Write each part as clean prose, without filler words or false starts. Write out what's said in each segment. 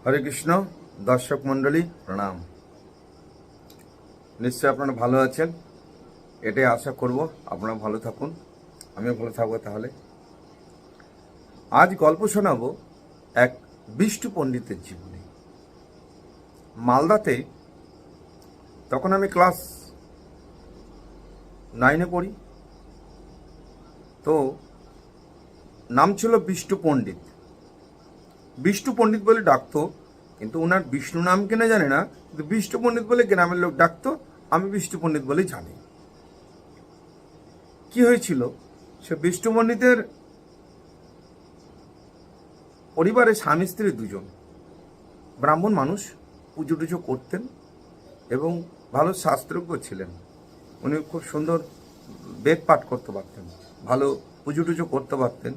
হরে কৃষ্ণ। দর্শক মণ্ডলী প্রণাম। নিশ্চয় আপনারা ভালো আছেন, এটাই আশা করব আপনারা ভালো থাকুন, আমিও ভালো থাকবো। তাহলে আজ গল্প শোনাবো এক বিষ্টু পণ্ডিতের জীবনী। মালদাতে তখন আমি ক্লাস 9-এ পড়ি। তো নাম ছিল বিষ্টু পণ্ডিত। বিষ্টু পণ্ডিত বলে ডাকতো, কিন্তু ওনার বিষ্ণু নাম কিনা জানি না, কিন্তু বিষ্টু পণ্ডিত বলে গ্রামের লোক ডাকতো। আমি বিষ্টু পণ্ডিত বলে জানি। কি হয়েছিল, সে বিষ্টু পণ্ডিতের পরিবারে স্বামী স্ত্রী দুজন, ব্রাহ্মণ মানুষ, পুজো টুজো করতেন এবং ভালো শাস্ত্রজ্ঞ ছিলেন। উনি খুব সুন্দর বেদ পাঠ করতে পারতেন, ভালো পুজো টুজো করতে পারতেন।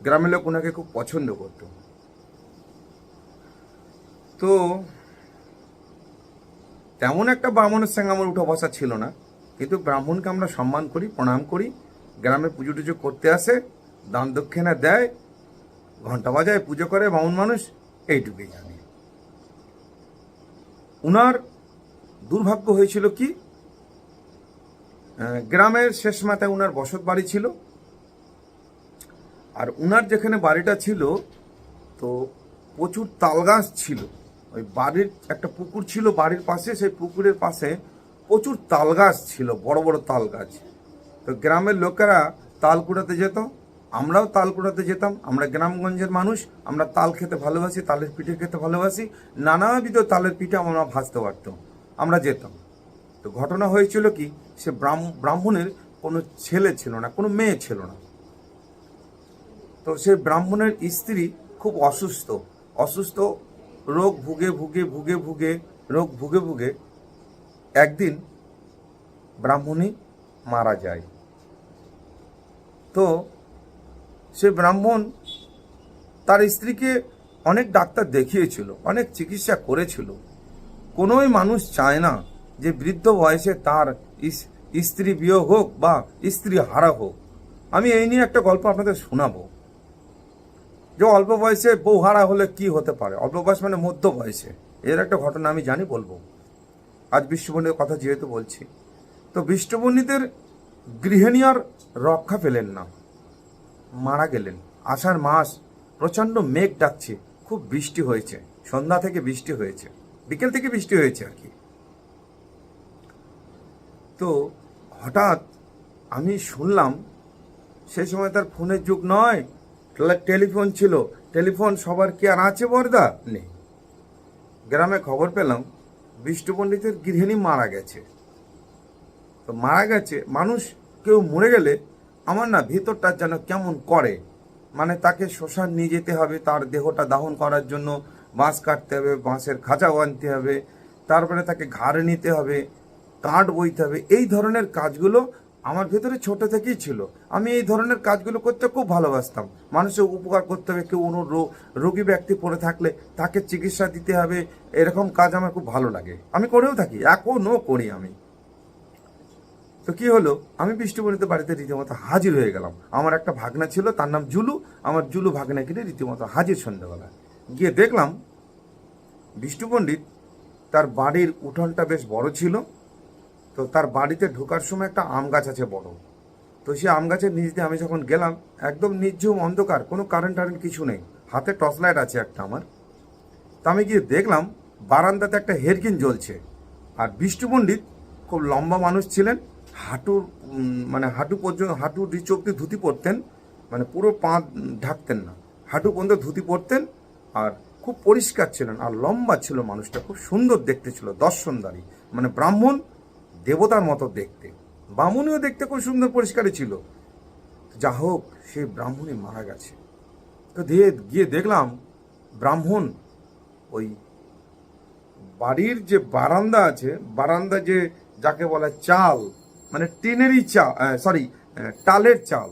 গ্রামের লোক ওনাকে খুব পছন্দ করত। তো তেমন একটা ব্রাহ্মণের সঙ্গে আমার উঠা বসা ছিল না, কিন্তু ব্রাহ্মণকে আমরা সম্মান করি, প্রণাম করি। গ্রামে পুজো টুজো করতে আসে, দান দক্ষিণা দেয়, ঘন্টা বাজায়, পুজো করে ব্রাহ্মণ মানুষ, এইটুকুই জানি। উনার দুর্ভাগ্য হয়েছিল কি, গ্রামের শেষ মাথায় উনার বসত বাড়ি ছিল। আর উনার যেখানে বাড়িটা ছিল, তো প্রচুর তাল গাছ ছিল। ওই বাড়ির একটা পুকুর ছিল বাড়ির পাশে, সেই পুকুরের পাশে প্রচুর তাল গাছ ছিল, বড় বড় তাল গাছ। তো গ্রামের লোকেরা তাল কুড়াতে যেত, আমরাও তাল কুড়াতে যেতাম। আমরা গ্রামগঞ্জের মানুষ, আমরা তাল খেতে ভালোবাসি, তালের পিঠে খেতে ভালোবাসি, নানাবিধ তালের পিঠে আমরা ভাজতে পারতাম, আমরা যেতাম। তো ঘটনা হয়েছিল কি, সে ব্রাহ্মণের কোনো ছেলে ছিল না, কোনো মেয়ে ছিল না। তো সে ব্রাহ্মণের স্ত্রী খুব অসুস্থ, রোগ ভুগে একদিন ব্রাহ্মণী মারা যায়। তো সে ব্রাহ্মণ তার স্ত্রীকে অনেক ডাক্তার দেখিয়েছিল, অনেক চিকিৎসা করেছিল। কোনোই মানুষ চায় না যে বৃদ্ধ বয়সে তার স্ত্রী বিয়োগ হোক বা স্ত্রী হারা হোক। আমি এই নিয়ে একটা গল্প আপনাদের শোনাবো, যে অল্প বয়সে বউ হারা হলে কি হতে পারে। অল্প বয়স মানে মধ্য বয়সে, এর একটা ঘটনা আমি জানি, বলবো। আজ বিষ্টু পণ্ডিতের কথা যেহেতু বলছি, তো বিষ্টু পণ্ডিতের গৃহিণী আর রক্ষা পেলেন না, মারা গেলেন। আষাঢ় মাস, প্রচণ্ড মেঘ ডাকছে, খুব বৃষ্টি হয়েছে, সন্ধ্যা থেকে বৃষ্টি হয়েছে, বিকেল থেকে বৃষ্টি হয়েছে আর কি। তো হঠাৎ আমি শুনলাম, সেই সময় তার ফোনের যুগ নয়, টেলিফোন ছিল। টেলিফোন সবার কি আর আছে বর্দা? নেই। গ্রামে খবর পেলাম বিষ্টু পণ্ডিতের গৃহিণী মারা গেছে। তো মারা গেছে, মানুষ কেউ মরে গেলে আমার না ভিতরটা যেন কেমন করে। মানে তাকে শ্মশান নিয়ে যেতে হবে, তার দেহটা দাহন করার জন্য বাঁশ কাটতে হবে, বাঁশের খাঁচা বাঁধতে হবে, তারপরে তাকে ঘাড়ে নিতে হবে, কাঠ বইতে হবে। এই ধরনের কাজগুলো আমার ভেতরে ছোট থেকেই ছিল। আমি এই ধরনের কাজগুলো করতে খুব ভালোবাসতাম। মানুষের উপকার করতে হবে, কেউ কোনো রোগী ব্যক্তি পড়ে থাকলে তাকে চিকিৎসা দিতে হবে, এরকম কাজ আমার খুব ভালো লাগে, আমি করেও থাকি, এখনও করি আমি। তো কি হলো, আমি বিষ্টু পণ্ডিতের বাড়িতে রীতিমতো হাজির হয়ে গেলাম। আমার একটা ভাগনা ছিল, তার নাম জুলু। আমার জুলু ভাগনাকে রীতিমতো হাজির সন্ধ্যাবেলা গিয়ে দেখলাম বিষ্টু পণ্ডিত, তার বাড়ির উঠোনটা বেশ বড় ছিল। তো তার বাড়িতে ঢোকার সময় একটা আম গাছ আছে বড়। তো সেই আম গাছের নিচ দিয়ে আমি যখন গেলাম, একদম নির্ঝুম অন্ধকার, কোনো কারেন্ট কিছু নেই, হাতে টর্চ লাইট আছে একটা আমার। তো আমি গিয়ে দেখলাম বারান্দাতে একটা হেরকিন জ্বলছে। আর বিষ্টু পণ্ডিত খুব লম্বা মানুষ ছিলেন, হাঁটু পর্যন্ত, হাঁটু নিচ অব্দি ধুতি পরতেন, মানে পুরো পা ঢাকতেন না, হাঁটু পর্যন্ত ধুতি পরতেন। আর খুব পরিষ্কার ছিলেন, আর লম্বা ছিল মানুষটা, খুব সুন্দর দেখতে ছিল, দর্শনদারী, মানে ব্রাহ্মণ দেবতার মতো দেখতে। বামুনিও দেখতে খুব সুন্দর পরিষ্কারই ছিল। যা হোক, সেই ব্রাহ্মণই মারা গেছে। তো গিয়ে দেখলাম ব্রাহ্মণ ওই বাড়ির যে বারান্দা আছে, বারান্দা যে যাকে বলে চাল, মানে টিনেরই চাল, টালের চাল।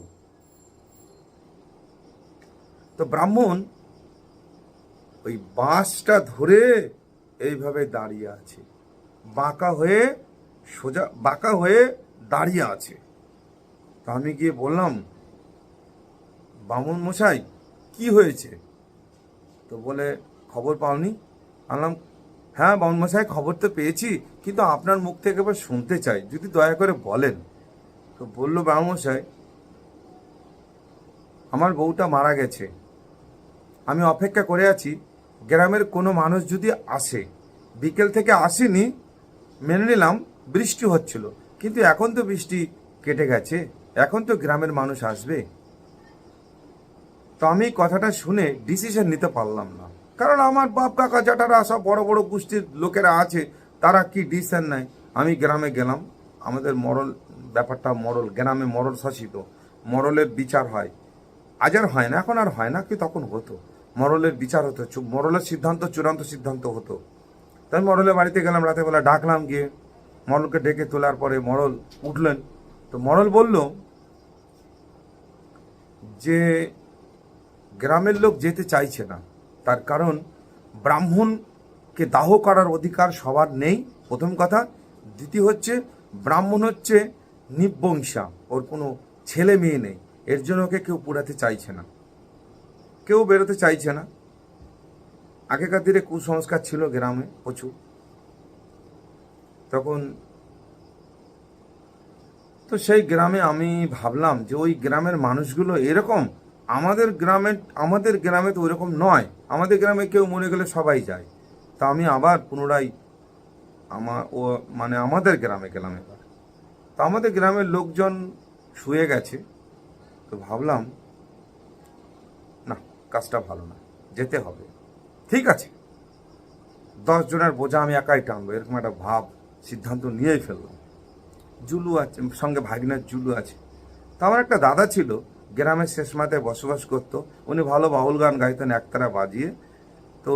তো ব্রাহ্মণ ওই বাঁশটা ধরে এইভাবে দাঁড়িয়ে আছে, বাঁকা হয়ে দাঁড়িয়ে আছে। তো আমি গিয়ে বললাম, বামুন মশাই কি হয়েছে? তো বলে, খবর পাওনি? আনলাম, হ্যাঁ বামুনমশাই, খবর তো পেয়েছি, কিন্তু আপনার মুখ থেকে এবার শুনতে চাই, যদি দয়া করে বলেন। তো বললো, বামুনমশাই, আমার বউটা মারা গেছে, আমি অপেক্ষা করে আছি গ্রামের কোনো মানুষ যদি আসে। বিকেল থেকে আসেনি, মেনে নিলাম বৃষ্টি হচ্ছিল, কিন্তু এখন তো বৃষ্টি কেটে গেছে, এখন তো গ্রামের মানুষ আসবে। তো আমি কথাটা শুনে ডিসিশন নিতে পারলাম না, কারণ আমার বাপ কাকা জ্যাঠারা সব বড় বড় গোষ্ঠীর লোকেরা আছে, তারা কি ডিসিশন নেয়। আমি গ্রামে গেলাম, আমাদের মরল ব্যাপারটা, মরল গ্রামে মরল শাসিত, মরলের বিচার হয়। আজ আর হয় না, এখন আর হয় না, কি তখন হতো। মরলের বিচার হতো, মরলের সিদ্ধান্ত চূড়ান্ত সিদ্ধান্ত হতো। তাই মরলের বাড়িতে গেলাম, রাতে বেলা ডাকলাম, গিয়ে মরলকে ডেকে তোলার পরে মরল উঠলেন। তো মরল বলল যে গ্রামের লোক যেতে চাইছে না, তার কারণ ব্রাহ্মণকে দাহ করার অধিকার সবার নেই, প্রথম কথা। দ্বিতীয় হচ্ছে, ব্রাহ্মণ হচ্ছে নিবংশা, ওর কোনো ছেলে মেয়ে নেই, এর জন্য ওকে কেউ পুরাতে চাইছে না, কেউ বেরোতে চাইছে না। আগেকার দিনে কুসংস্কার ছিল গ্রামে প্রচুর। তখন তো সেই গ্রামে আমি ভাবলাম যে ওই গ্রামের মানুষগুলো এরকম, আমাদের গ্রামে তো ওইরকম নয়। আমাদের গ্রামে কেউ মরে গেলে সবাই যায়। তা আমি আবার পুনরায় আমাদের গ্রামে গেলাম এবার। তো আমাদের গ্রামের লোকজন শুয়ে গেছে। তো ভাবলাম, না, কাজটা ভালো না, যেতে হবে। ঠিক আছে, 10 জনের বোঝা আমি একাই টানবো, এরকম একটা সিদ্ধান্ত নিয়েই ফেললাম। জুলু আছে সঙ্গে, ভাগিনার জুলু আছে। তো আমার একটা দাদা ছিল, গ্রামের শেষ মাথায় বসবাস করত, উনি ভালো বাউল গান গাইতেন একতারা বাজিয়ে। তো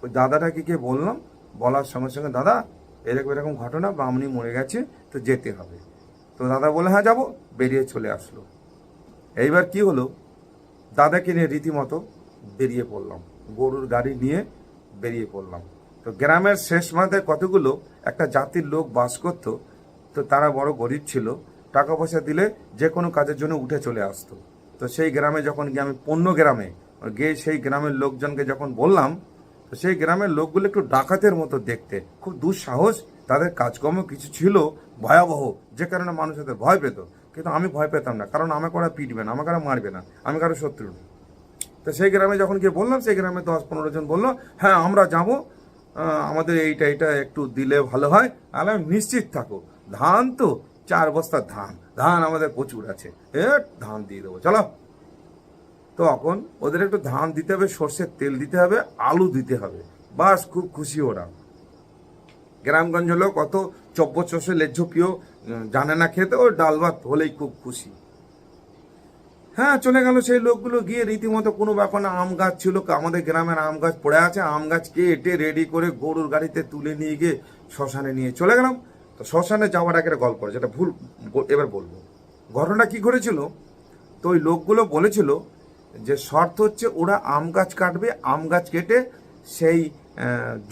ওই দাদাটাকে গিয়ে বললাম, বলার সঙ্গে সঙ্গে, দাদা এরকম এরকম ঘটনা, বামনি মরে গেছে, তো যেতে হবে। তো দাদা বলে, হ্যাঁ যাবো, বেরিয়ে চলে আসলো। এইবার কি হলো, দাদাকে নিয়ে রীতিমতো বেরিয়ে পড়লাম, গরুর গাড়ি নিয়ে বেরিয়ে পড়লাম। তো গ্রামের শেষ মাথায় কতগুলো একটা জাতির লোক বাস করত। তো তারা বড় গরিব ছিল, টাকা পয়সা দিলে যে কোনো কাজের জন্য উঠে চলে আসতো। তো সেই গ্রামে যখন গিয়ে আমি পণ্য গ্রামে গিয়ে সেই গ্রামের লোকজনকে যখন বললাম, তো সেই গ্রামের লোকগুলো একটু ডাকাতের মতো দেখতে, খুব দুঃসাহস, তাদের কাজকর্ম কিছু ছিল ভয়াবহ, যে কারণে মানুষ তাদের ভয় পেত। কিন্তু আমি ভয় পেতাম না, কারণ আমাকে ওরা পিটবে না, আমাকে ওরা মারবে না, আমি কারো শত্রু নই। তো সেই গ্রামে যখন গিয়ে বললাম, সেই গ্রামে 10-15 জন বললো, হ্যাঁ আমরা যাবো, আমাদের এইটা একটু দিলে ভালো হয়। আর আমি, নিশ্চিত থাকো, ধান তো 4 বস্তা ধান আমাদের প্রচুর আছে, ধান দিয়ে দেবো, চলো। তো এখন ওদের একটু ধান দিতে হবে, সর্ষের তেল দিতে হবে, আলু দিতে হবে, বাস খুব খুশি ওরা। গ্রামগঞ্জ লোক অত চব্য চষে লেজ্জ প্রিয় জানে না খেতে, ও ডাল ভাত হলেই খুব খুশি। হ্যাঁ, চলে গেল সেই লোকগুলো, গিয়ে রীতিমতো কোনো ব্যাপার না, আম গাছ ছিল, আমাদের গ্রামের আম গাছ পড়ে আছে, আম গাছ কেটে রেডি করে গরুর গাড়িতে তুলে নিয়ে গিয়ে শ্মশানে নিয়ে চলে গেলাম। তো শ্মশানে যাওয়ার আগে একটা গল্প, যেটা ভুল এবার বলবো। ঘটনা কি ঘটেছিল, তো ওই লোকগুলো বলেছিল যে শর্ত হচ্ছে ওরা আম গাছ কাটবে, আম গাছ কেটে সেই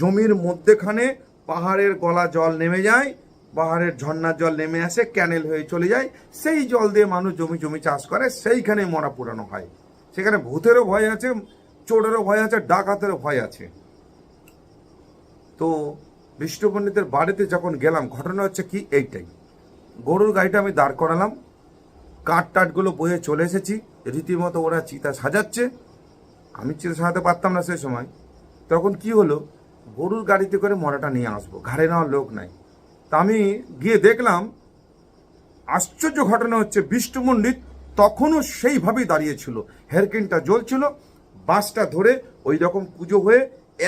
জমির মধ্যেখানে পাহাড়ের গলা জল নেমে যায়, পাহাড়ের ঝর্ণার জল নেমে আসে, ক্যানেল হয়ে চলে যায়, সেই জল দিয়ে মানুষ জমি চাষ করে, সেইখানে মরা পুরানো হয়। সেখানে ভূতেরও ভয় আছে, চোরেরও ভয় আছে, ডাকাতেরও ভয় আছে। তো বিষ্ণু পণ্ডিতের বাড়িতে যখন গেলাম, ঘটনা হচ্ছে কি এইটাই, গরুর গাড়িটা আমি দাঁড় করালাম, কাঠটাটগুলো বয়ে চলে এসেছি, রীতিমতো ওরা চিতা সাজাচ্ছে। আমি চিতা সাজাতে পারতাম না সেই সময়। তখন কি হলো, গরুর গাড়িতে করে মরাটা নিয়ে আসবো, ঘাড়ে নেওয়ার লোক নাই। তা আমি গিয়ে দেখলাম, আশ্চর্য ঘটনা হচ্ছে, বিষ্ণু পণ্ডিত তখনও সেইভাবেই দাঁড়িয়েছিল, হেরকিনটা জ্বলছিল, বাঁশটা ধরে ওই রকম পুজো হয়ে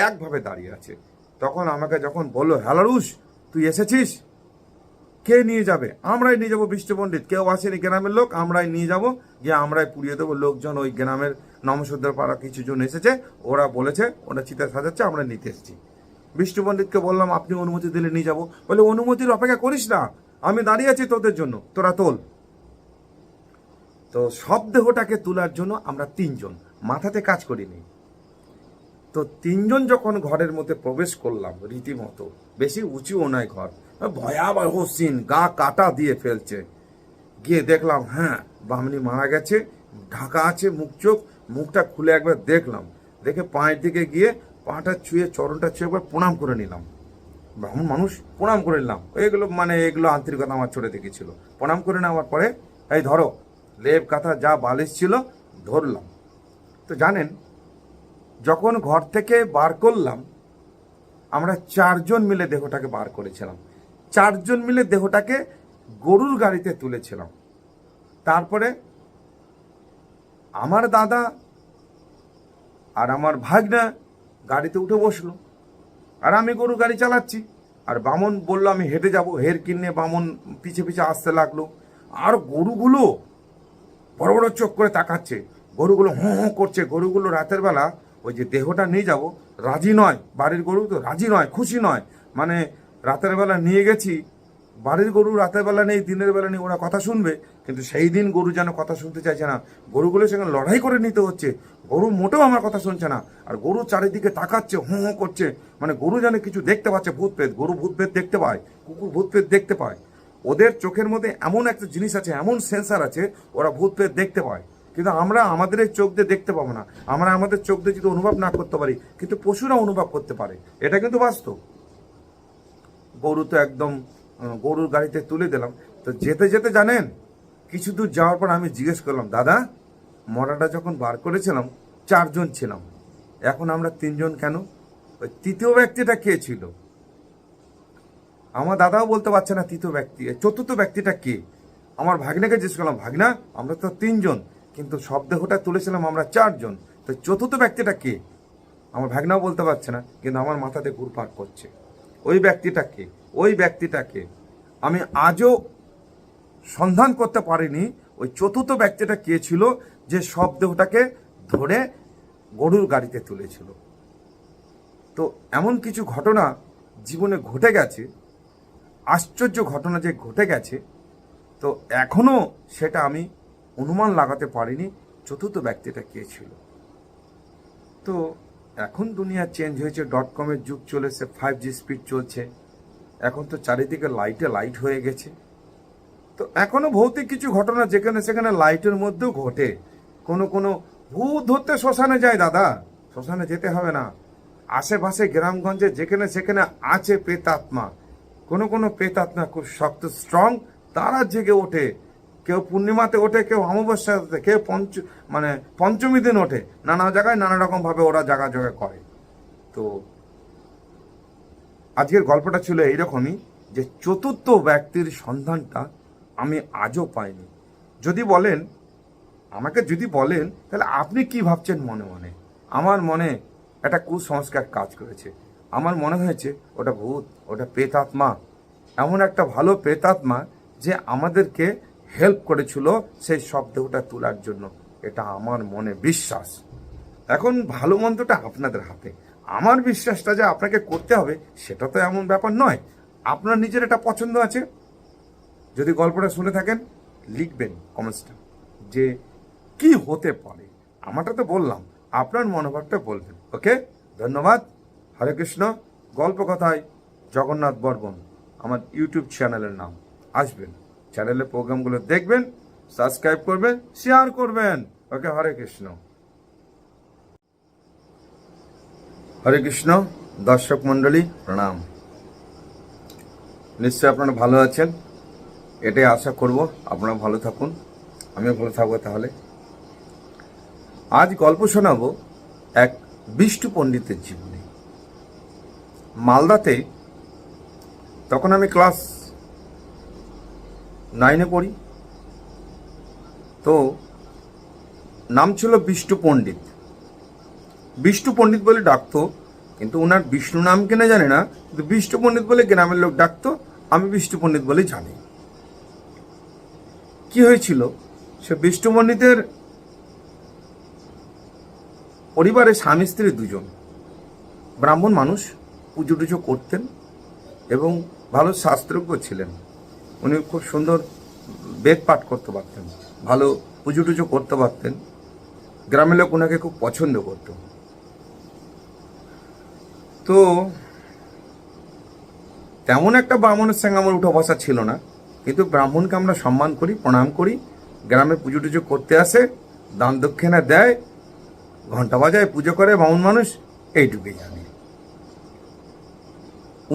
একভাবে দাঁড়িয়ে আছে। তখন আমাকে যখন বললো, হ্যালারুস তুই এসেছিস, কে নিয়ে যাবে? আমরাই নিয়ে যাবো বিষ্ণু পণ্ডিত, কেউ আসেনি গ্রামের লোক, আমরাই নিয়ে যাবো, গিয়ে আমরাই পুড়িয়ে দেবো। লোকজন ওই গ্রামের নমসূদ্র পাড়া কিছু জন এসেছে, ওরা বলেছে ওরা চিতা সাজাচ্ছে, আমরা নিতে এসেছি। বিষ্ণু পণ্ডিতকে বললাম, আপনি অনুমতি দিলে নিয়ে যাবো। বলে, অনুমতির অপেক্ষা করিস না, আমি দাঁড়িয়ে আছি তোদের জন্য, তোরা তোল। তো শবদেহটাকে তোলার জন্য আমরা 3 জন, মাথাতে কাজ করিনি। তো 3 জন যখন ঘরের মধ্যে প্রবেশ করলাম, রীতিমতো বেশি উঁচুও নয় ঘর, ভয়াবহ সিন, গা কাটা দিয়ে ফেলছে। গিয়ে দেখলাম, হ্যাঁ বামনি মারা গেছে, ঢাকা আছে মুখ চোখ, মুখটা খুলে একবার দেখলাম, দেখে পায়ের দিকে গিয়ে পাটা ছুঁয়ে চরণটা ছুঁয়ে একবার প্রণাম করে নিলাম। ব্রাহ্মণ মানুষ, প্রণাম করে নিলাম। এগুলো আন্তরিকতা আমার ছোটো থেকে ছিল। প্রণাম করে নেওয়ার পরে এই ধরো লেপ কাঁথা যা বালিশ ছিল ধরলাম। তো জানেন, যখন ঘর থেকে বার করলাম, আমরা 4 জন মিলে দেহটাকে বার করেছিলাম। 4 জন মিলে দেহটাকে গরুর গাড়িতে তুলেছিলাম। তারপরে আমার দাদা আর আমার ভাগনা গাড়িতে উঠে বসলো, আর আমি গরু গাড়ি চালাচ্ছি। আর বামন বললো আমি হেঁটে যাবো, হের কিনে বামন পিছে পিছে আসতে লাগলো। আর গরুগুলো বড় বড় চোখ করে তাকাচ্ছে, গরুগুলো হোঁ হোঁ করছে। গরুগুলো রাতের বেলা ওই যে দেহটা নিয়ে যাব রাজি নয়, বাড়ির গরু তো রাজি নয়, খুশি নয়। মানে রাতের বেলা নিয়ে গেছি, বাড়ির গরু রাতের বেলা নেই, দিনের বেলা নেই, ওরা কথা শুনবে, কিন্তু সেই দিন গরু যেন কথা শুনতে চাইছে না। গরুগুলো সেখানে লড়াই করে নিতে হচ্ছে। গরু মোটেও আমার কথা শুনছে না, আর গরু চারিদিকে তাকাচ্ছে, হোঁ হোঁ করছে। মানে গরু যেন কিছু দেখতে পাচ্ছে, ভূত প্রেত। গরু ভূত প্রেত দেখতে পায়, কুকুর ভূত প্রেত দেখতে পায়। ওদের চোখের মধ্যে এমন একটা জিনিস আছে, এমন সেন্সার আছে, ওরা ভূত প্রেত দেখতে পায়। কিন্তু আমরা আমাদের এই চোখ দিয়ে দেখতে পাবো না। আমরা আমাদের চোখ দিয়ে যদি অনুভব না করতে পারি, কিন্তু পশুরা অনুভব করতে পারে। এটা কিন্তু বাস্তব। গরু তো একদম গরুর গাড়িতে তুলে দিলাম। তো যেতে যেতে জানেন, কিছু দূর যাওয়ার পর আমি জিজ্ঞেস করলাম, দাদা মরাটা যখন বার করেছিলাম 4 জন ছিলাম, এখন আমরা 3 জন কেন? ওই তৃতীয় ব্যক্তিটা কে ছিল? আমার দাদাও বলতে পারছে না তৃতীয় ব্যক্তি, চতুর্থ ব্যক্তিটা কে। আমার ভাগ্নাকে জিজ্ঞেস করলাম, ভাগ্না আমরা তো 3 জন, কিন্তু সব দেহটা তুলেছিলাম আমরা 4 জন, তো চতুর্থ ব্যক্তিটা কে? আমার ভাগ্নাও বলতে পারছে না, কিন্তু আমার মাথাতে ঘুরপাক করছে। ওই ব্যক্তিটা কে? ওই ব্যক্তিটাকে আমি আজও সন্ধান করতে পারিনি। ওই চতুর্থ ব্যক্তিটা কে ছিল, যে সব দেহটাকে ধরে গরুর গাড়িতে তুলেছিল। তো এমন কিছু ঘটনা জীবনে ঘটে গেছে, আশ্চর্য ঘটনা যে ঘটে গেছে, তো এখনো সেটা আমি অনুমান লাগাতে পারিনি চতুর্থ ব্যক্তিটা কে ছিল। তো এখন দুনিয়া চেঞ্জ হয়েছে, .com-এর যুগ চলেছে, 5G স্পিড চলছে, এখন তো চারিদিকে লাইটে লাইট হয়ে গেছে। তো এখনো ভৌতিক কিছু ঘটনা যেখানে সেখানে লাইটের মধ্যেও ঘটে। কোনো কোনো ভূত ধরতে শ্মশানে যায় দাদা, শ্মশানে যেতে হবে না। আশেপাশে গ্রামগঞ্জে যেখানে সেখানে আছে প্রেতাত্মা। কোনো কোনো প্রেতাত্মা খুব শক্ত স্ট্রং, তারা জেগে ওঠে। কেউ পূর্ণিমাতে ওঠে, কেউ অমাবস্যাতে, কেউ পঞ্চমী দিন ওঠে। নানা জায়গায় নানা রকমভাবে ওরা জায়গা জায়গা করে। তো আজকের গল্পটা ছিল এইরকমই, যে চতুর্থ ব্যক্তির সন্ধানটা আমি আজও পাইনি। আমাকে যদি বলেন তাহলে আপনি কি ভাবছেন মনে মনে? আমার মনে একটা কুসংস্কার কাজ করেছে। আমার মনে হয়েছে ওটা ভূত, ওটা প্রেতাত্মা, এমন একটা ভালো প্রেতাত্মা যে আমাদেরকে হেল্প করেছিল সেই শব্দটা তোলার জন্য। এটা আমার মনে বিশ্বাস। এখন ভালো মন্দটা আপনাদের হাতে। আমার বিশ্বাসটা যে আপনাকে করতে হবে সেটা তো এমন ব্যাপার নয়। আপনার নিজের একটা পছন্দ আছে। যদি গল্পটা শুনে থাকেন, লিখবেন কমেন্টসটা যে কি হতে পারে। আমারটা তো বললাম, আপনার মনোভাবটা বলবেন। ওকে, ধন্যবাদ। হরে কৃষ্ণ। গল্প কথায় জগন্নাথ বর্মন আমার ইউটিউব চ্যানেলের নাম। আসবেন, চ্যানেলের প্রোগ্রামগুলো দেখবেন, সাবস্ক্রাইব করবেন, শেয়ার করবেন। ওকে, হরে কৃষ্ণ। হরে কৃষ্ণ। দর্শক মণ্ডলী প্রণাম। নিশ্চয়ই আপনারা ভালো আছেন, এটাই আশা করব। আপনারা ভালো থাকুন, আমিও ভালো থাকবো। তাহলে আজ গল্প শোনাবো এক বিষ্টু পণ্ডিতের জীবনী। মালদাতে তখন আমি ক্লাস 9-এ পড়ি। তো নাম ছিল বিষ্টু পণ্ডিত। বিষ্টু পণ্ডিত বলে ডাকতো, কিন্তু ওনার বিষ্ণু নাম কিনা জানি না, কিন্তু বিষ্টু পণ্ডিত বলে গ্রামের লোক ডাকতো। আমি বিষ্টু পণ্ডিত বলে জানি। কি হয়েছিল, সে বিষ্টু পণ্ডিতের পরিবারে স্বামী স্ত্রী 2 জন, ব্রাহ্মণ মানুষ, পুজো টুজো করতেন এবং ভালো শাস্ত্রজ্ঞ ছিলেন। উনি খুব সুন্দর বেদ পাঠ করতে পারতেন, ভালো পুজো টুজো করতে পারতেন। গ্রামের লোক ওনাকে খুব পছন্দ করত। তো তেমন একটা ব্রাহ্মণের সঙ্গে আমার উঠা বসা ছিল না, কিন্তু ব্রাহ্মণকে আমরা সম্মান করি, প্রণাম করি। গ্রামে পুজো টুজো করতে আসে, দান দক্ষিণা দেয়, ঘন্টা বাজায়, পুজো করে বামুন মানুষ, এইটুকুই জানি।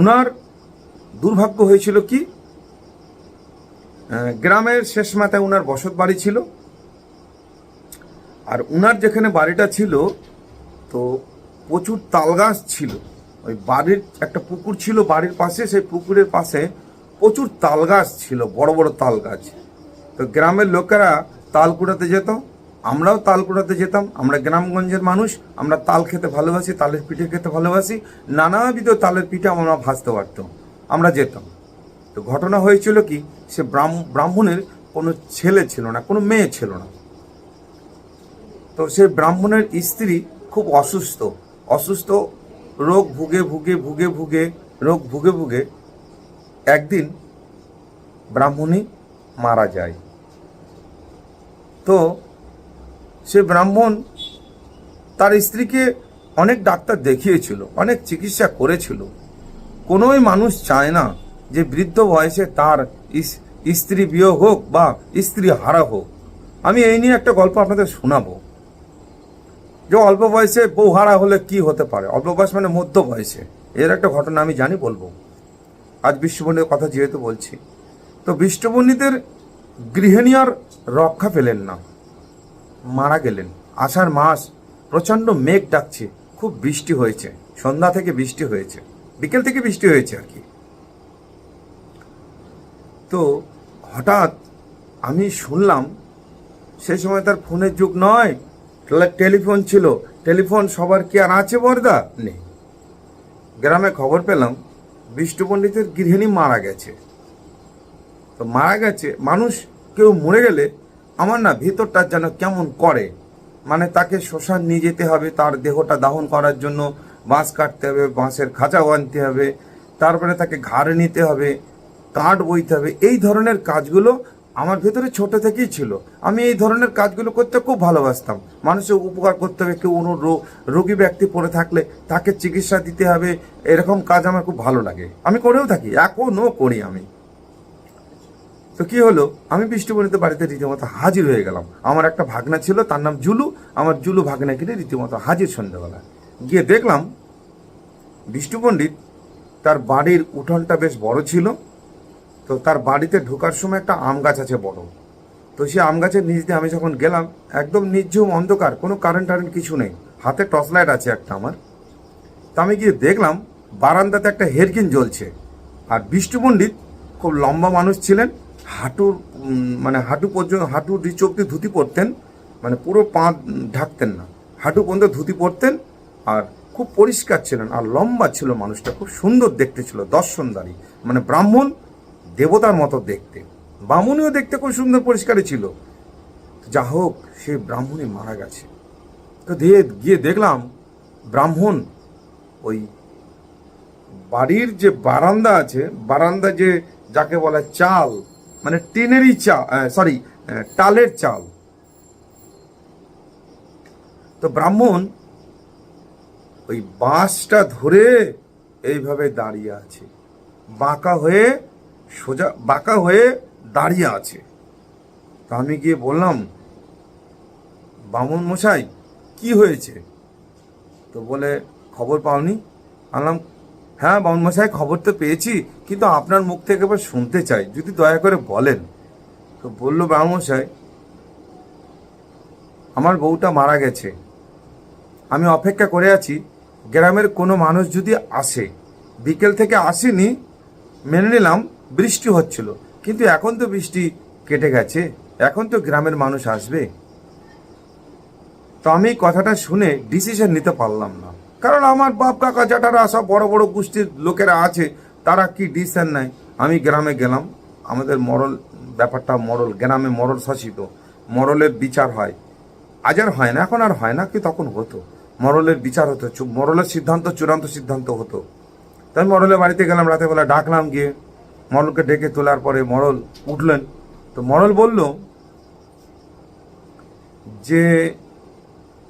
উনার দুর্ভাগ্য হয়েছিল কি, গ্রামের শেষ মাথায় উনার বসত বাড়ি ছিল। আর উনার যেখানে বাড়িটা ছিল তো প্রচুর তাল গাছ ছিল। ওই বাড়ির একটা পুকুর ছিল বাড়ির পাশে, সেই পুকুরের পাশে প্রচুর তাল গাছ ছিল, বড় বড় তাল গাছ। তো গ্রামের লোকেরা তাল কুড়াতে যেত, আমরাও তাল কুড়াতে যেতাম। আমরা গ্রামগঞ্জের মানুষ, আমরা তাল খেতে ভালোবাসি, তালের পিঠে খেতে ভালোবাসি, নানাবিধ তালের পিঠে আমরা ভাজতে পারতাম, আমরা যেতাম। তো ঘটনা হয়েছিল কি, সে ব্রাহ্মণের কোনো ছেলে ছিল না, কোনো মেয়ে ছিল না। তো সে ব্রাহ্মণের স্ত্রী খুব অসুস্থ, রোগ ভুগে একদিন ব্রাহ্মণী মারা যায়। তো সে ব্রাহ্মণ তার স্ত্রীকে অনেক ডাক্তার দেখিয়েছিল, অনেক চিকিৎসা করেছিল। কোনোই মানুষ চায় না যে বৃদ্ধ বয়সে তার স্ত্রী বিয়োগ হোক বা স্ত্রী হারা হোক। আমি এই নিয়ে একটা গল্প আপনাদের শোনাবো, যে অল্প বয়সে বউ হারা হলে কি হতে পারে। অল্প বয়স মানে মধ্য বয়সে, এর একটা ঘটনা আমি জানি, বলবো। আজ বিষ্ণুপণ্ডিতের কথা যেহেতু বলছি, তো বিষ্ণুপণ্ডিতের গৃহিণী আর রক্ষা পেলেন না, মারা গেলেন। আষাঢ় মাস, প্রচণ্ড মেঘ ডাকছে, খুব বৃষ্টি হয়েছে, সন্ধ্যা থেকে বৃষ্টি হয়েছে, বিকেল থেকে বৃষ্টি হয়েছে আর কি। তো হঠাৎ আমি শুনলাম, সেই সময় তার ফোনের যুগ নয়, টেলিফোন ছিল। টেলিফোন সবার কি আর আছে বর্দা? নেই। গ্রামে খবর পেলাম বিষ্ণু পণ্ডিতের গৃহিণী মারা গেছে। তো মারা গেছে, মানুষ কেউ মরে গেলে আমার না ভিতরটা যেন কেমন করে, মানে তাকে শ্মশান নিয়ে যেতে হবে, তার দেহটা দাহন করার জন্য বাঁশ কাটতে হবে, বাঁশের খাঁচা বাঁধতে হবে, তারপরে তাকে ঘাড়ে নিতে হবে, কাঠ বইতে হবে। এই ধরনের কাজগুলো আমার ভেতরে ছোট থেকেই ছিল। আমি এই ধরনের কাজগুলো করতে খুব ভালোবাসতাম। মানুষের উপকার করতে হবে, কেউ কোনো রোগী ব্যক্তি পড়ে থাকলে তাকে চিকিৎসা দিতে হবে, এরকম কাজ আমার খুব ভালো লাগে, আমি করেও থাকি, এখনও করি আমি। তো কি হলো, আমি বিষ্ণুপণ্ডিতের বাড়িতে রীতিমতো হাজির হয়ে গেলাম। আমার একটা ভাগনা ছিল, তার নাম জুলু। আমার জুলু ভাগনা কিনে রীতিমতো হাজির সন্ধ্যাবেলা। গিয়ে দেখলাম বিষ্ণুপণ্ডিত, তার বাড়ির উঠোনটা বেশ বড় ছিল। তো তার বাড়িতে ঢোকার সময় একটা আম গাছ আছে বড়। তো সেই আম গাছের নিচ দিয়ে আমি যখন গেলাম, একদম নির্ঝুম অন্ধকার, কোনো কারেন্ট কিছু নেই, হাতে টর্চ লাইট আছে একটা আমার। তা আমি গিয়ে দেখলাম বারান্দাতে একটা হেরকিন জ্বলছে। আর বিষ্ণু পণ্ডিত খুব লম্বা মানুষ ছিলেন, হাঁটু পর্যন্ত, হাঁটু নিচ অব্দি ধুতি পরতেন, মানে পুরো পা ঢাকতেন না, হাঁটু পর্যন্ত ধুতি পরতেন। আর খুব পরিষ্কার ছিলেন, আর লম্বা ছিল মানুষটা, খুব সুন্দর দেখতে ছিল, দর্শনদারী, মানে ব্রাহ্মণ দেবতার মতো দেখতে। বামুনিও দেখতে খুব সুন্দর পরিষ্কারই ছিল। যা হোক, সে ব্রাহ্মণী মারা গেছে। তো গিয়ে দেখলাম ব্রাহ্মণ ওই বাড়ির যে বারান্দা আছে, বারান্দা যে যাকে বলে চাল, মানে টিনেরই টালের চাল। তো ব্রাহ্মণ ওই বাঁশটা ধরে এইভাবে দাঁড়িয়ে আছে, বাঁকা হয়ে দাঁড়িয়ে আছে। তা আমি গিয়ে বললাম, বামুন মশাই কি হয়েছে? তো বলে, খবর পাওনি? আনলাম, হ্যাঁ বামুন মশাই, খবর তো পেয়েছি, কিন্তু আপনার মুখ থেকে এবার শুনতে চাই, যদি দয়া করে বলেন। তো বলল, বামুন মশাই, আমার বউটা মারা গেছে, আমি অপেক্ষা করে আছি গ্রামের কোনো মানুষ যদি আসে। বিকেল থেকে আসেনি, মেনে নিলাম বৃষ্টি হচ্ছিল, কিন্তু এখন তো বৃষ্টি কেটে গেছে, এখন তো গ্রামের মানুষ আসবে। তো আমি কথাটা শুনে ডিসিশন নিতে পারলাম না, কারণ আমার বাপ কাকা জ্যাঠারা সব বড় বড় গোষ্ঠীর লোকেরা আছে, তারা কি ডিসিশন নেয়। আমি গ্রামে গেলাম, আমাদের মরল ব্যাপারটা, মরল গ্রামে মরল শাসিত, মরলের বিচার হয়। আজ আর হয় না, এখন আর হয় না, কি তখন হতো, মরলের বিচার হতো, মরলের সিদ্ধান্ত চূড়ান্ত সিদ্ধান্ত হতো। তাই মরলের বাড়িতে গেলাম, রাতের বেলা ডাকলাম, গিয়ে মরলকে ডেকে তোলার পরে মরল উঠলেন। তো মরল বলল যে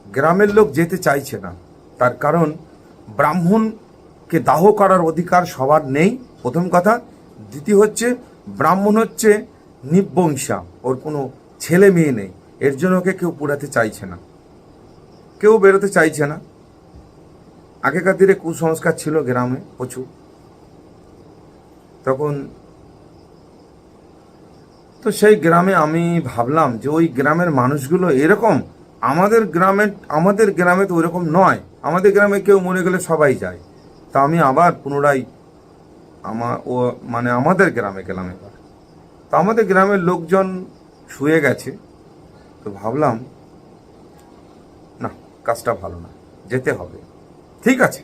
গ্রামের লোক যেতে চাইছে না, তার কারণ ব্রাহ্মণকে দাহ করার অধিকার সবার নেই, প্রথম কথা। দ্বিতীয় হচ্ছে, ব্রাহ্মণ হচ্ছে নির্বংশা, ওর কোনো ছেলে মেয়ে নেই, এর জন্য ওকে কেউ পুরাতে চাইছে না। কেউ বেরোতে চাইছে না। আগেকার দিনে কুসংস্কার ছিল গ্রামে প্রচুর। তখন তো সেই গ্রামে আমি ভাবলাম যে ওই গ্রামের মানুষগুলো এরকম, আমাদের গ্রামে তো ওইরকম নয়। আমাদের গ্রামে কেউ মরে গেলে সবাই যায়। তা আমি আবার পুনরায় আমাদের গ্রামে গেলাম এবার। তো আমাদের গ্রামের লোকজন শুয়ে গেছে। তো ভাবলাম না, কাজটা ভালো না, যেতে হবে। ঠিক আছে,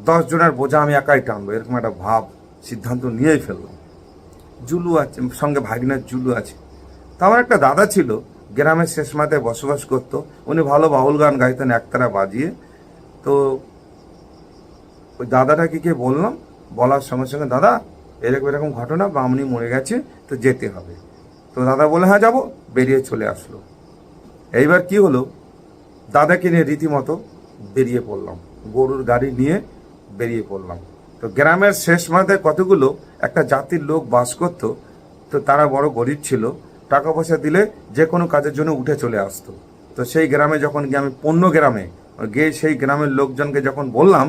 10 জনের বোঝা আমি একাই টানবো, এরকম একটা সিদ্ধান্ত নিয়েই ফেললাম। জুলু আছে সঙ্গে, ভাগিনার জুলু আছে। তো আমার একটা দাদা ছিল, গ্রামের শেষ মাথায় বসবাস করতো। উনি ভালো বাউল গান গাইতেন একতারা বাজিয়ে। তো ওই দাদাটাকে গিয়ে বললাম, বলার সঙ্গে সঙ্গে, দাদা এরকম এরকম ঘটনা, বামনি মরে গেছে, তো যেতে হবে। তো দাদা বলে হ্যাঁ যাবো, বেরিয়ে চলে আসলো। এইবার কি হলো, দাদাকে নিয়ে রীতিমতো বেরিয়ে পড়লাম, গরুর গাড়ি নিয়ে বেরিয়ে পড়লাম। তো গ্রামের শেষ মাথায় কতগুলো একটা জাতির লোক বাস করতো। তো তারা বড় গরিব ছিল, টাকা পয়সা দিলে যে কোনো কাজের জন্য উঠে চলে আসতো। তো সেই গ্রামে যখন গিয়ে আমি পণ্য গ্রামে গিয়ে সেই গ্রামের লোকজনকে যখন বললাম,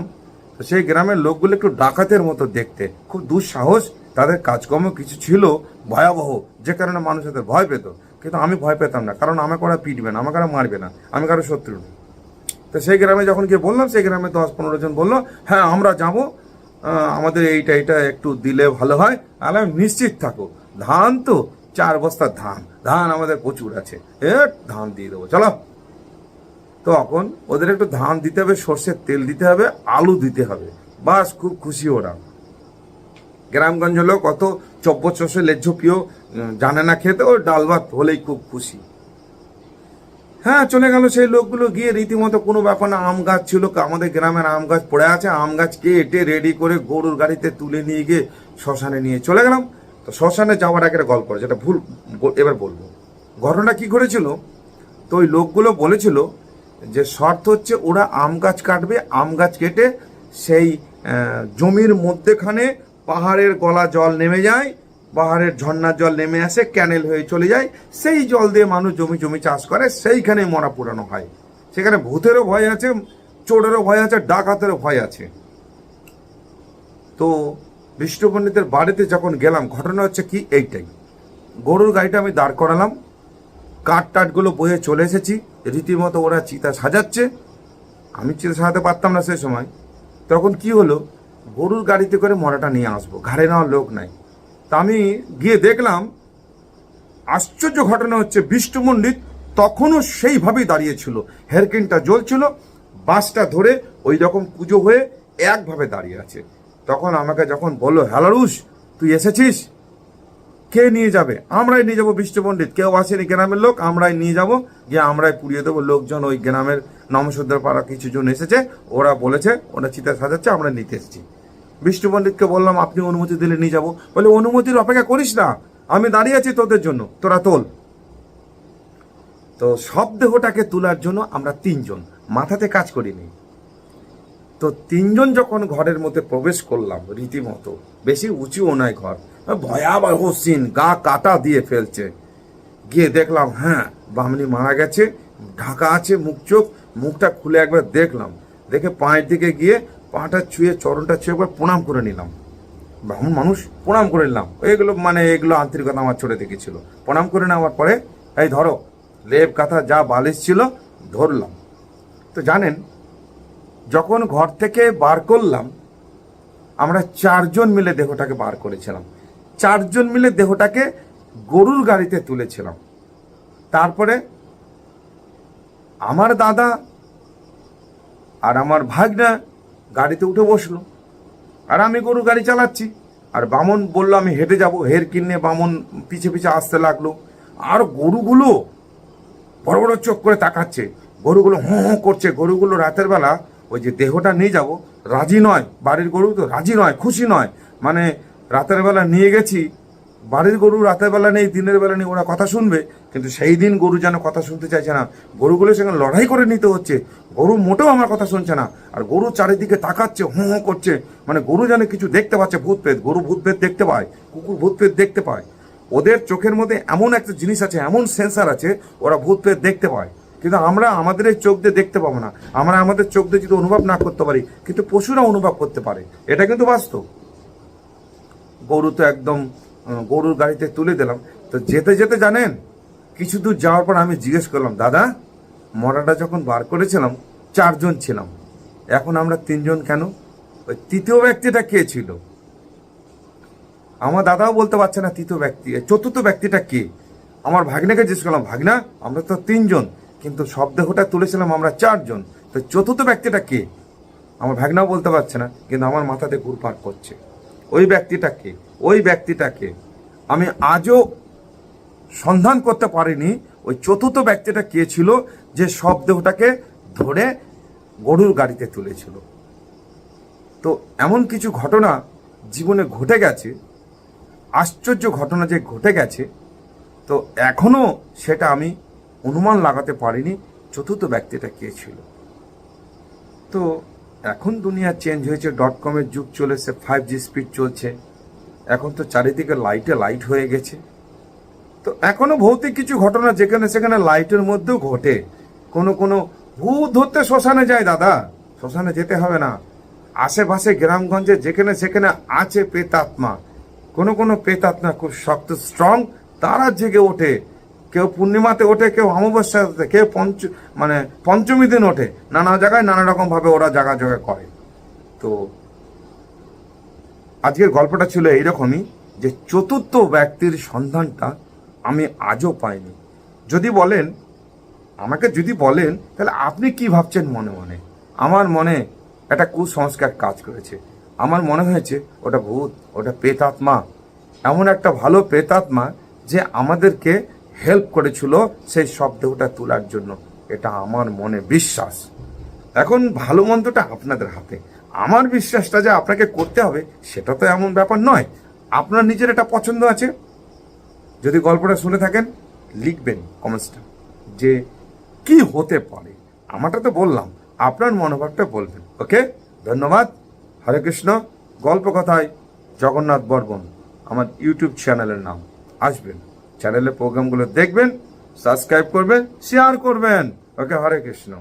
তো সেই গ্রামের লোকগুলো একটু ডাকাতের মতো দেখতে, খুব দুঃসাহস, তাদের কাজকর্ম কিছু ছিল ভয়াবহ, যে কারণে মানুষ এদের ভয় পেত। কিন্তু আমি ভয় পেতাম না, কারণ আমাকে ওরা পিটবে না, আমাকে ওরা মারবে না, আমি কারো শত্রু নই। তো সেই গ্রামে যখন গিয়ে বললাম, সেই গ্রামে 10-15 জন বললো হ্যাঁ আমরা যাবো, আমাদের এইটা একটু দিলে ভালো হয়। আর আমি নিশ্চিত থাকো, ধান তো 4 বস্তা ধান আমাদের প্রচুর আছে, ধান দিয়ে দেবো, চলো। তো এখন ওদের একটু ধান দিতে হবে, সর্ষের তেল দিতে হবে, আলু দিতে হবে, বাস খুব খুশি ওরা। গ্রামগঞ্জ লোক অত চব্য চষে লেজ্জ পিও জানে না খেতে, ও ডাল ভাত হলেই খুব খুশি। হ্যাঁ, চলে গেল সেই লোকগুলো গিয়ে রীতিমতো, কোনো ব্যাপার না। আম গাছ ছিল, আমাদের গ্রামের আম গাছ পড়ে আছে, আম গাছ কেটে রেডি করে গরুর গাড়িতে তুলে নিয়ে গিয়ে শ্মশানে নিয়ে চলে গেলাম। তো শ্মশানে যাওয়ার আগে গল্প, যেটা ভুল এবার বলবো। ঘটনা কি করেছিল, তো ওই লোকগুলো বলেছিল যে শর্ত হচ্ছে ওরা আম গাছ কাটবে, আম গাছ কেটে সেই জমির মধ্যেখানে পাহাড়ের গলা জল নেমে যায়, পাহাড়ের ঝর্ণার জল নেমে আসে, ক্যানেল হয়ে চলে যায়, সেই জল দিয়ে মানুষ জমি চাষ করে, সেইখানে মরা পুরানো হয়। সেখানে ভূতেরও ভয় আছে, চোরেরও ভয় আছে, ডাকাতেরও ভয় আছে। তো বিষ্ণু পণ্ডিতের বাড়িতে যখন গেলাম, ঘটনা হচ্ছে কি এইটাই। গরুর গাড়িটা আমি দাঁড় করালাম, কাঠগুলো বয়ে চলে এসেছি, রীতিমতো ওরা চিতা সাজাচ্ছে। আমি চিতা সাজাতে পারতাম না সেই সময়। তখন কি হলো, গরুর গাড়িতে করে মরাটা নিয়ে আসবো, ঘাড়ে নেওয়ার লোক নাই। তা আমি গিয়ে দেখলাম, আশ্চর্য ঘটনা হচ্ছে, বিষ্ণু পণ্ডিত তখনও সেইভাবেই দাঁড়িয়েছিল, হেরকিনটা জ্বলছিল, বাসটা ধরে ওই রকম পুজো হয়ে একভাবে দাঁড়িয়ে আছে। তখন আমাকে যখন বললো, হ্যালারুস তুই এসেছিস, কে নিয়ে যাবে? আমরাই নিয়ে যাবো বিষ্ণু পণ্ডিত, কেউ আসেনি গ্রামের লোক, আমরাই নিয়ে যাবো, গিয়ে আমরাই পুড়িয়ে দেবো। লোকজন ওই গ্রামের নমসুদ্র পাড়া কিছু জন এসেছে, ওরা বলেছে ওরা চিতা সাজাচ্ছে, আমরা নিতে এসেছি। বিষ্ণু পণ্ডিতকে বললাম আপনি অনুমতি দিলে নিয়ে যাবো। বলে অনুমতির অপেক্ষা করিস না, আমি দাঁড়িয়ে আছি তোদের জন্য, তোরা তোল। তো সব দেহটাকে তোলার জন্য আমরা 3 জন, মাথাতে কাজ করিনি। তো 3 জন যখন ঘরের মধ্যে প্রবেশ করলাম, রীতিমতো বেশি উঁচুও নয় ঘর, ভয়াবহ সিন, গা কাটা দিয়ে ফেলছে। গিয়ে দেখলাম হ্যাঁ, বামনি মারা গেছে, ঢাকা আছে মুখ চোখ, মুখটা খুলে একবার দেখলাম, দেখে পায়ের দিকে গিয়ে পাটা ছুঁয়ে, চরণটা ছুঁয়ে একবার প্রণাম করে নিলাম। ব্রাহ্মণ মানুষ, প্রণাম করে নিলাম। এগুলো আন্তরিকতা আমার ছোট থেকে ছিল। প্রণাম করে নেওয়ার পরে এই ধরো, লেপ কাঁথা যা বালিশ ছিল ধরলাম। তো জানেন, যখন ঘর থেকে বার করলাম, আমরা 4 জন মিলে দেহটাকে বার করেছিলাম, 4 জন মিলে দেহটাকে গরুর গাড়িতে তুলেছিলাম। তারপরে আমার দাদা আর আমার ভাগনা গাড়িতে উঠে বসলো, আর আমি গরুর গাড়ি চালাচ্ছি। আর বামন বললো আমি হেঁটে যাবো, হের কিনে বামন পিছে পিছে আসতে লাগলো। আর গরুগুলো বড় বড় চোখ করে তাকাচ্ছে, গরুগুলো হোঁ হোঁ করছে। গরুগুলো রাতের বেলা ওই যে দেহটা নিয়ে যাব রাজি নয়, বাড়ির গরু তো রাজি নয়, খুশি নয়। মানে রাতের বেলা নিয়ে গেছি, বাড়ির গরু রাতের বেলা নেই, দিনের বেলা নেই, ওরা কথা শুনবে, কিন্তু সেই দিন গরু যেন কথা শুনতে চাইছে না। গরুগুলোর সঙ্গে লড়াই করে নিতে হচ্ছে, গরু মোটেও আমার কথা শুনছে না। আর গরু চারিদিকে তাকাচ্ছে, হোঁ হোঁ করছে, মানে গরু যেন কিছু দেখতে পাচ্ছে, ভূত প্রেত। গরু ভূত প্রেত দেখতে পায়, কুকুর ভূত প্রেত দেখতে পায়। ওদের চোখের মধ্যে এমন একটা জিনিস আছে, এমন সেন্সার আছে, ওরা ভূত প্রেত দেখতে পায়। কিন্তু আমরা আমাদের এই চোখ দিয়ে দেখতে পাবো না, আমরা আমাদের চোখ দিয়ে যদি অনুভব না করতে পারি, কিন্তু পশুরা অনুভব করতে পারে, এটা কিন্তু বাস্তব। গরু তো একদম গরুর গাড়িতে তুলে দিলাম, তো যেতে যেতে জানেন কিছু দূর যাওয়ার পর আমি জিজ্ঞেস করলাম, দাদা মরাটা যখন বার করেছিলাম 4 জন ছিলাম, এখন আমরা 3 জন কেন? ওই তৃতীয় ব্যক্তিটা কে ছিল? আমার দাদাও বলতে পারছে না তৃতীয় ব্যক্তি, চতুর্থ ব্যক্তিটা কে। আমার ভাগ্নেকে জিজ্ঞেস করলাম, ভাগনা আমরা তো 3 জন, কিন্তু শবদেহটা তুলেছিলাম আমরা 4 জন, তো চতুর্থ ব্যক্তিটা কে? আমার ভাগ্নাও বলতে পারছে না, কিন্তু আমার মাথাতে ঘুরপাক করছে ওই ব্যক্তিটা কে, ওই ব্যক্তিটা কে। আমি আজও সন্ধান করতে পারিনি ওই চতুর্থ ব্যক্তিটা কে ছিল যে শবদেহটাকে ধরে গরুর গাড়িতে তুলেছিল। তো এমন কিছু ঘটনা জীবনে ঘটে গেছে, আশ্চর্য ঘটনা যে ঘটে গেছে, তো এখনো সেটা আমি অনুমান লাগাতে পারিনি চতুর্থ ব্যক্তিটা কে ছিল। তো এখন দুনিয়া চেঞ্জ হয়েছে, .com-এর যুগ চলেছে, 5G স্পিড চলছে, এখন তো চারিদিকে লাইটে লাইট হয়ে গেছে। তো এখনো ভৌতিক কিছু ঘটনা যেখানে সেখানে লাইটের মধ্যেও ঘটে। কোনো কোনো ভূত ধরতে শ্মশানে যায় দাদা, শ্মশানে যেতে হবে না, আশেপাশে গ্রামগঞ্জে যেখানে সেখানে আছে প্রেতাত্মা। কোনো কোনো প্রেতাত্মা খুব শক্ত স্ট্রং, তারা জেগে ওঠে, কেউ পূর্ণিমাতে ওঠে, কেউ অমাবস্যাতে, কেউ পঞ্চমী দিন ওঠে, নানা জায়গায় নানা রকম ভাবে ওরা জায়গা জায়গা করে। তো আজকের গল্পটা ছিল এইরকমই, যে চতুর্থ ব্যক্তির সন্ধানটা আমি আজও পাইনি। আমাকে যদি বলেন তাহলে আপনি কি ভাবছেন মনে মনে? আমার মনে একটা কুসংস্কার কাজ করেছে। আমার মনে হয়েছে ওটা ভূত, ওটা প্রেতাত্মা, এমন একটা ভালো প্রেতাত্মা যে আমাদেরকে হেল্প করেছিল সেই শবদেহটা তোলার জন্য। এটা আমার মনে বিশ্বাস। এখন ভালো মন্দটা আপনাদের হাতে। আমার বিশ্বাসটা যে আপনাকে করতে হবে সেটা তো এমন ব্যাপার নয়। আপনার নিজের একটা পছন্দ আছে। যদি গল্পটা শুনে থাকেন লিখবেন কমেন্টসটা যে কি হতে পারে। আমারটা তো বললাম, আপনার মনোভাবটা বলবেন। ওকে, ধন্যবাদ। হরে কৃষ্ণ। গল্প কথায় জগন্নাথ বর্মন আমার ইউটিউব চ্যানেলের নাম। আসবেন, চ্যানেলের প্রোগ্রামগুলো দেখবেন, সাবস্ক্রাইব করবেন, শেয়ার করবেন। ওকে, হরে কৃষ্ণ।